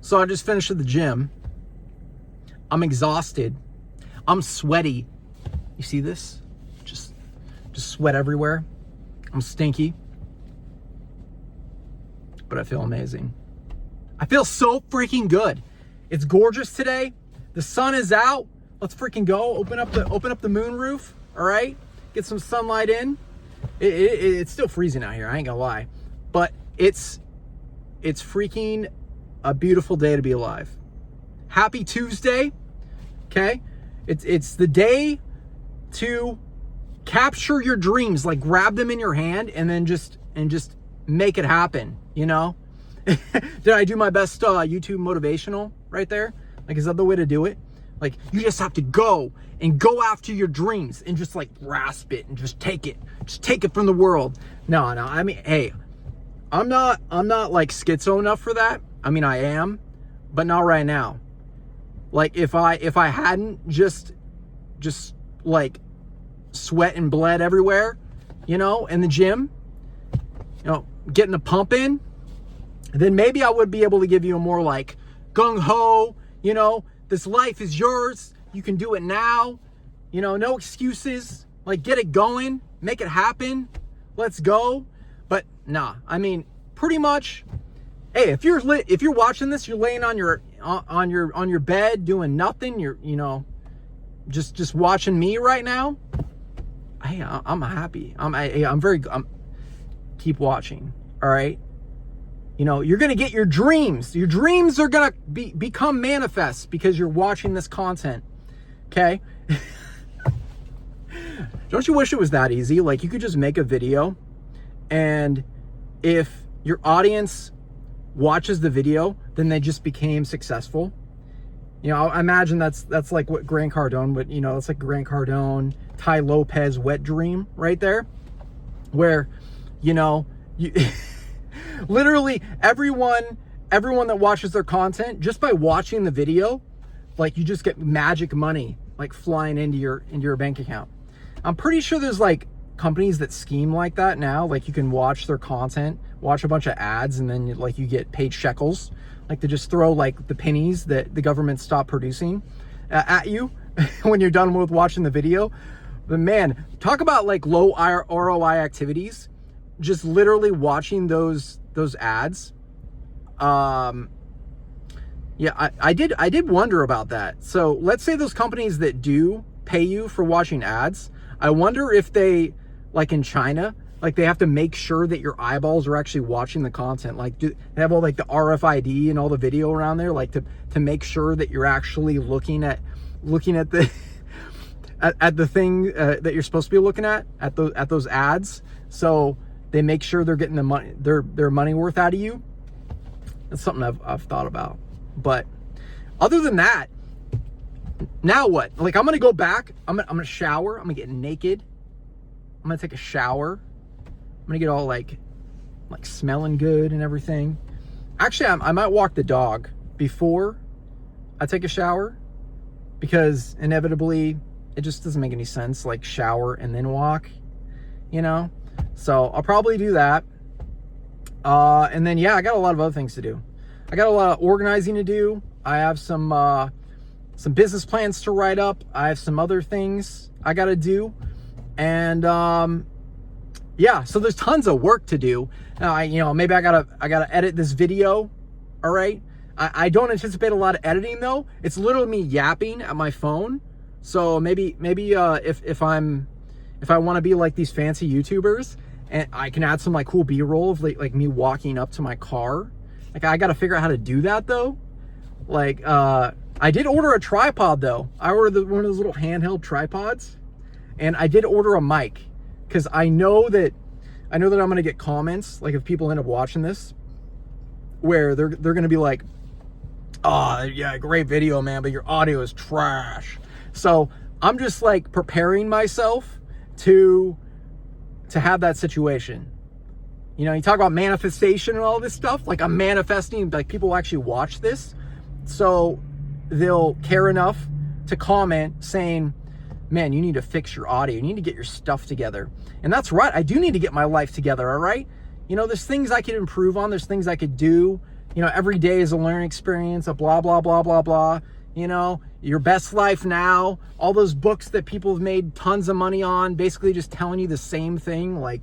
So I just finished at the gym. I'm exhausted. I'm sweaty. You see this? Just sweat everywhere. I'm stinky. But I feel amazing. I feel so freaking good. It's gorgeous today. The sun is out. Let's freaking go. Open up the moon roof. All right. Get some sunlight in. It's still freezing out here. I ain't gonna lie. But it's freaking a beautiful day to be alive. Happy Tuesday. Okay. It's the day to capture your dreams. Like grab them in your hand and then just make it happen. You know? Did I do my best YouTube motivational right there? Like, is that the way to do it? Like, you just have to go after your dreams and just like grasp it and just take it from the world. No, I mean, hey, I'm not like schizo enough for that. I mean, I am, but not right now. Like if I hadn't just like sweat and bled everywhere, you know, in the gym, you know, getting a pump in, then maybe I would be able to give you a more like gung-ho, you know, this life is yours. You can do it now. You know, no excuses. Like, get it going. Make it happen. Let's go. But nah, I mean, pretty much, hey, if you're watching this, you're laying on your bed doing nothing. You're, you know, just watching me right now. Hey, I'm happy. I'm keep watching. All right. You know, you're going to get your dreams. Your dreams are going to become manifest because you're watching this content. Okay? Don't you wish it was that easy? Like, you could just make a video, and if your audience watches the video, then they just became successful. You know, I imagine that's like what Grant Cardone would, you know, that's like Grant Cardone, Ty Lopez wet dream right there, where, you know, you... Literally everyone that watches their content, just by watching the video, like, you just get magic money like flying into your bank account. I'm pretty sure there's like companies that scheme like that now. Like, you can watch their content, watch a bunch of ads, and then like you get paid shekels. Like, to just throw like the pennies that the government stopped producing at you when you're done with watching the video. But man, talk about like low ROI activities. Just literally watching those ads. Yeah, I did wonder about that. So let's say those companies that do pay you for watching ads, I wonder if they, like in China, like they have to make sure that your eyeballs are actually watching the content. Like, do they have all like the RFID and all the video around there, like to make sure that you're actually looking at the at the thing that you're supposed to be looking at those ads. So they make sure they're getting the money, their money worth out of you. That's something I've thought about. But other than that, now what? Like, I'm gonna go back. I'm gonna shower. I'm gonna get naked. I'm gonna take a shower. I'm gonna get all like smelling good and everything. Actually, I might walk the dog before I take a shower, because inevitably it just doesn't make any sense, like shower and then walk, you know? So I'll probably do that. And then, yeah, I got a lot of other things to do. I got a lot of organizing to do. I have some business plans to write up. I have some other things I got to do. And, yeah, so there's tons of work to do. Now, maybe I gotta edit this video. All right. I don't anticipate a lot of editing though. It's literally me yapping at my phone. So maybe if I want to be like these fancy YouTubers, and I can add some like cool B-roll of like me walking up to my car. Like, I got to figure out how to do that though. Like, I did order a tripod though. I ordered one of those little handheld tripods, and I did order a mic, because I know that I'm going to get comments, like if people end up watching this, where they're going to be like, "Oh, yeah, great video, man, but your audio is trash." So I'm just like preparing myself to have that situation. You know, you talk about manifestation and all this stuff. Like, I'm manifesting, like, people will actually watch this, so they'll care enough to comment saying, "Man, you need to fix your audio. You need to get your stuff together." And that's right. I do need to get my life together. All right. You know, there's things I could improve on. There's things I could do every day is a learning experience, a blah, blah, blah, blah, blah. Your best life now, all those books that people have made tons of money on, basically just telling you the same thing, like,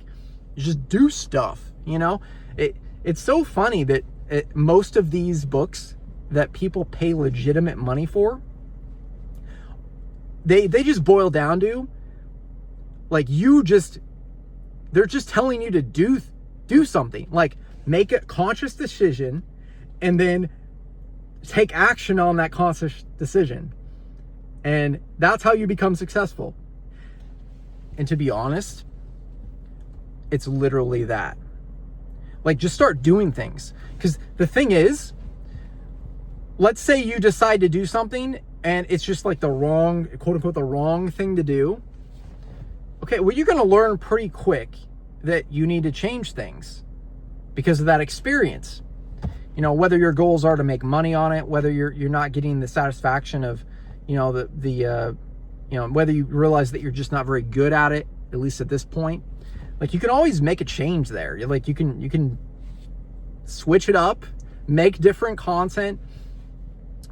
just do stuff, It's so funny that most of these books that people pay legitimate money for, they just boil down to, like, they're just telling you to do something, like make a conscious decision and then take action on that conscious decision. And that's how you become successful. And to be honest, it's literally that. Like, just start doing things. Because the thing is, let's say you decide to do something and it's just like the wrong, quote unquote, the wrong thing to do. Okay, well, you're going to learn pretty quick that you need to change things because of that experience. Whether your goals are to make money on it, whether you're not getting the satisfaction of, whether you realize that you're just not very good at it, at least at this point. Like, you can always make a change there. Like, you can switch it up, make different content,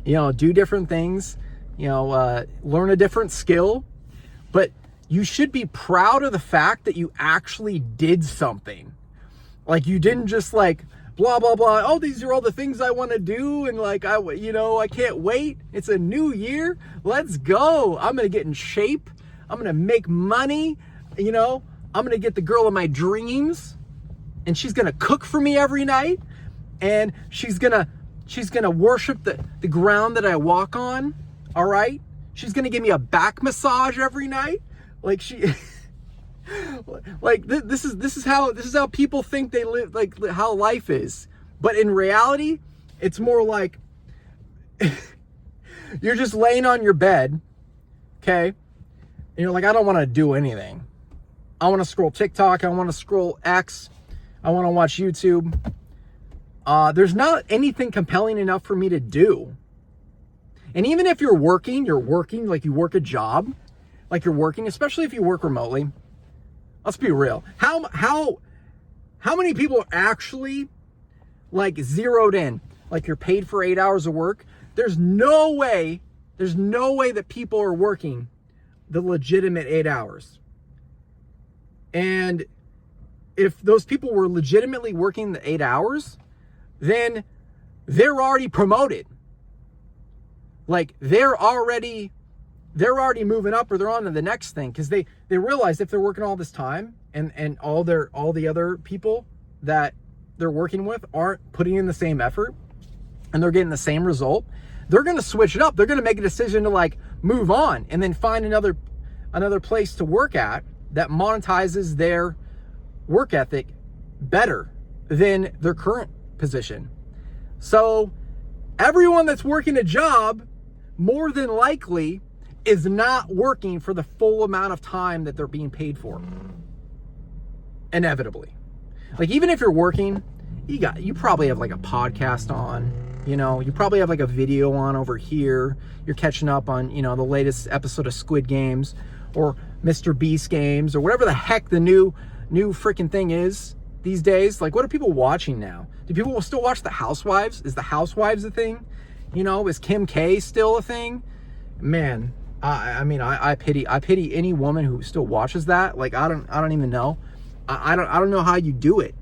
do different things, learn a different skill. But you should be proud of the fact that you actually did something. Like, you didn't just like blah, blah, blah. Oh, these are all the things I want to do. And like, I can't wait. It's a new year. Let's go. I'm going to get in shape. I'm going to make money. I'm going to get the girl of my dreams, and she's going to cook for me every night. And she's going to worship the ground that I walk on. All right. She's going to give me a back massage every night. Like, this is how people think they live, like how life is. But in reality, it's more like you're just laying on your bed, okay? And you're like, I don't want to do anything. I want to scroll TikTok. I want to scroll X. I want to watch YouTube. There's not anything compelling enough for me to do. And even if you're working, like you work a job, like you're working, especially if you work remotely. Let's be real. How many people are actually like zeroed in? Like, you're paid for 8 hours of work. There's no way that people are working the legitimate 8 hours. And if those people were legitimately working the 8 hours, then they're already promoted. Like, they're already moving up, or they're on to the next thing, because they realize if they're working all this time and all the other people that they're working with aren't putting in the same effort and they're getting the same result, they're going to switch it up. They're going to make a decision to like move on and then find another place to work at that monetizes their work ethic better than their current position. So everyone that's working a job more than likely is not working for the full amount of time that they're being paid for. Inevitably. Like, even if you're working, you probably have like a podcast on, you probably have like a video on over here. You're catching up on, the latest episode of Squid Games or Mr. Beast games or whatever the heck the new freaking thing is these days. Like, what are people watching now? Do people still watch The Housewives? Is The Housewives a thing? Is Kim K still a thing? Man, I pity any woman who still watches that. Like, I don't even know. I don't know how you do it.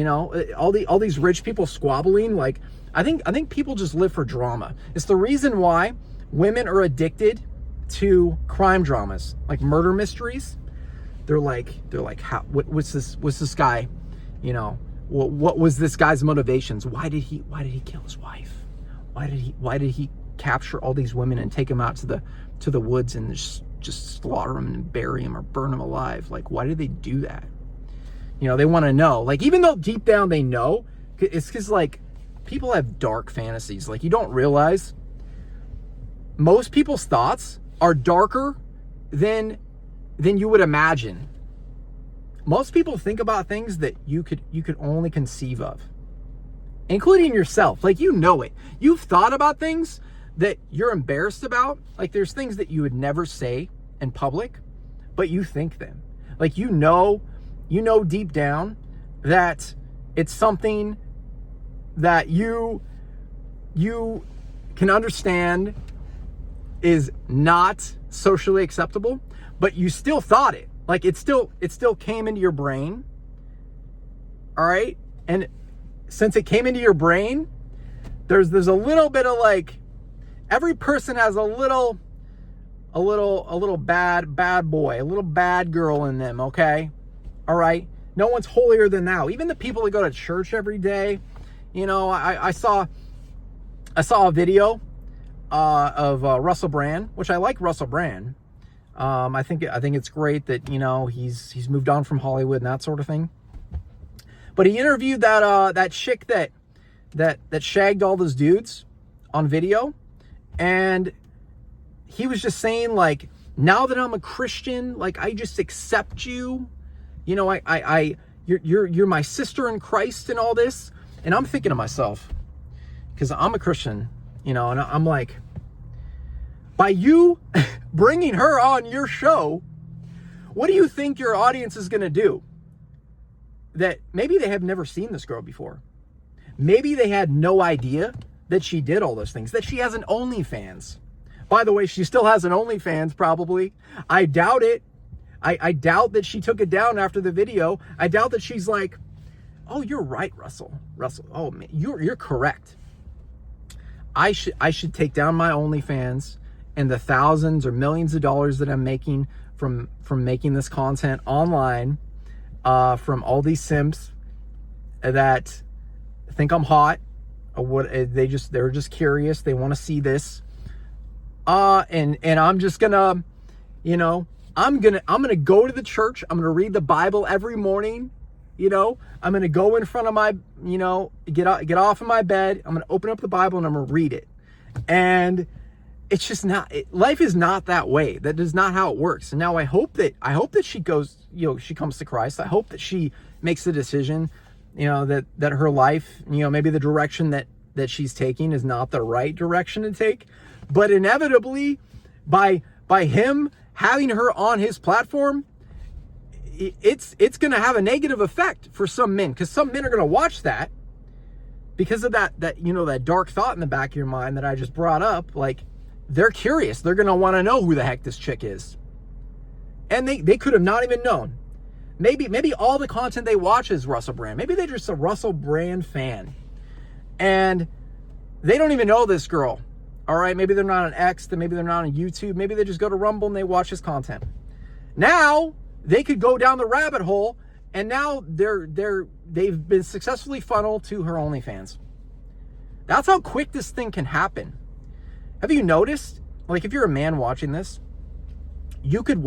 All these rich people squabbling. Like, I think people just live for drama. It's the reason why women are addicted to crime dramas, like murder mysteries. They're like, what's this guy? What was this guy's motivations? Why did he kill his wife? Why did he capture all these women and take them out to the woods and just slaughter them and bury them or burn them alive? Like, why did they do that? They want to know. Like, even though deep down they know, it's because like people have dark fantasies. Like, you don't realize most people's thoughts are darker than you would imagine. Most people think about things that you could only conceive of, including yourself. Like, it. You've thought about things that you're embarrassed about. Like, there's things that you would never say in public, but you think them. Like, deep down that it's something that you can understand is not socially acceptable, but you still thought it. Like it still came into your brain. All right? And since it came into your brain, there's a little bit of like, every person has a little bad boy, a little bad girl in them, okay? All right? No one's holier than thou. Even the people that go to church every day, you know, I saw a video of Russell Brand, which I like Russell Brand. I think it's great that, you know, he's moved on from Hollywood and that sort of thing. But he interviewed that chick that shagged all those dudes on video, and he was just saying, like, now that I'm a Christian, like, I just accept you. You know, you're my sister in Christ and all this. And I'm thinking to myself, because I'm a Christian, you know, and I'm like, by you bringing her on your show, what do you think your audience is going to do? That maybe they have never seen this girl before. Maybe they had no idea that she did all those things, that she has an OnlyFans. By the way, she still has an OnlyFans, probably. I doubt it. I doubt that she took it down after the video. I doubt that she's like, oh, you're right, Russell. Oh, man, you're correct. I should take down my OnlyFans and the thousands or millions of dollars that I'm making from making this content online, from all these simps that think I'm hot, or what they're just curious. They want to see this. And I'm just gonna, you know, I'm gonna go to the church. I'm gonna read the Bible every morning. You know, I'm gonna go in front of my, you know, get off of my bed. I'm gonna open up the Bible and I'm gonna read it. And it's just not. Life is not that way. That is not how it works. And now I hope that she goes, you know, she comes to Christ. I hope that she makes the decision, you know, that her life, you know, maybe the direction that she's taking is not the right direction to take. But inevitably, by him having her on his platform, it's going to have a negative effect for some men, because some men are going to watch that because of that you know, that dark thought in the back of your mind that I just brought up. Like, they're curious. They're going to want to know who the heck this chick is, and they could have not even known. Maybe all the content they watch is Russell Brand. Maybe they're just a Russell Brand fan, and they don't even know this girl. All right, maybe they're not on X, then maybe they're not on YouTube. Maybe they just go to Rumble and they watch his content. Now they could go down the rabbit hole, and now they've been successfully funneled to her OnlyFans. That's how quick this thing can happen. Have you noticed? Like, if you're a man watching this, you could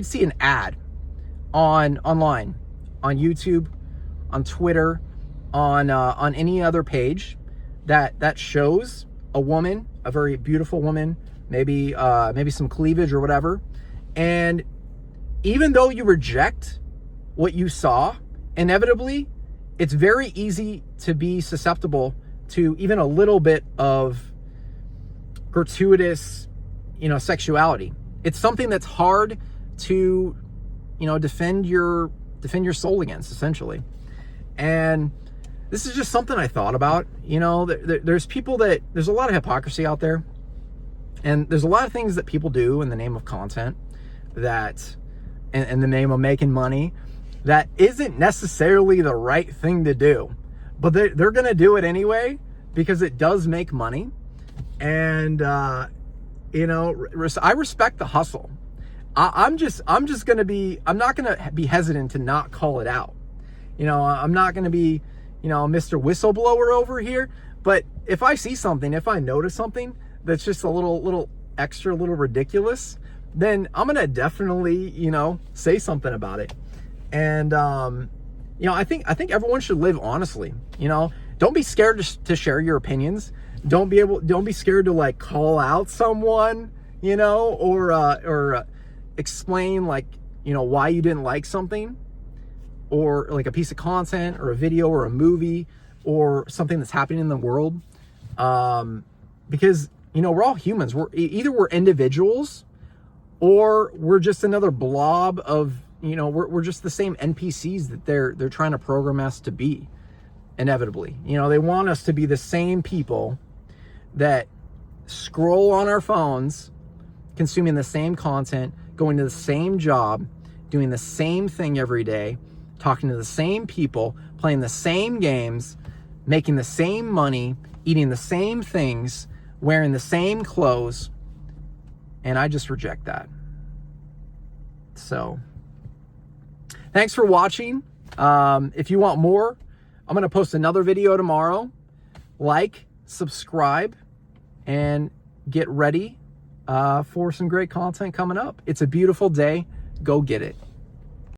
see an ad online, on YouTube, on Twitter, on any other page that shows a woman, a very beautiful woman, maybe some cleavage or whatever. And even though you reject what you saw, inevitably, it's very easy to be susceptible to even a little bit of gratuitous, you know, sexuality. It's something that's hard to, you know, defend your soul against, essentially. And this is just something I thought about. You know, there's a lot of hypocrisy out there, and there's a lot of things that people do in the name of content, that in the name of making money, that isn't necessarily the right thing to do, but they're going to do it anyway because it does make money. And you know, I respect the hustle. I'm not going to be hesitant to not call it out. You know, I'm not going to be, you know, Mr. Whistleblower over here. But if I see something, if I notice something that's just a little extra, little ridiculous, then I'm going to definitely, you know, say something about it. And, you know, I think everyone should live honestly. You know, don't be scared to share your opinions. Don't be scared to, like, call out someone, you know, or explain, like, you know, why you didn't like something, or like a piece of content or a video or a movie or something that's happening in the world. Because, you know, we're all humans. We're individuals, or we're just another blob of, you know, we're just the same NPCs that they're trying to program us to be. inevitably. You know, they want us to be the same people that scroll on our phones, consuming the same content, going to the same job, doing the same thing every day, talking to the same people, playing the same games, making the same money, eating the same things, wearing the same clothes. And I just reject that. So thanks for watching. If you want more, I'm going to post another video tomorrow. Like, subscribe, and get ready for some great content coming up. It's a beautiful day. Go get it.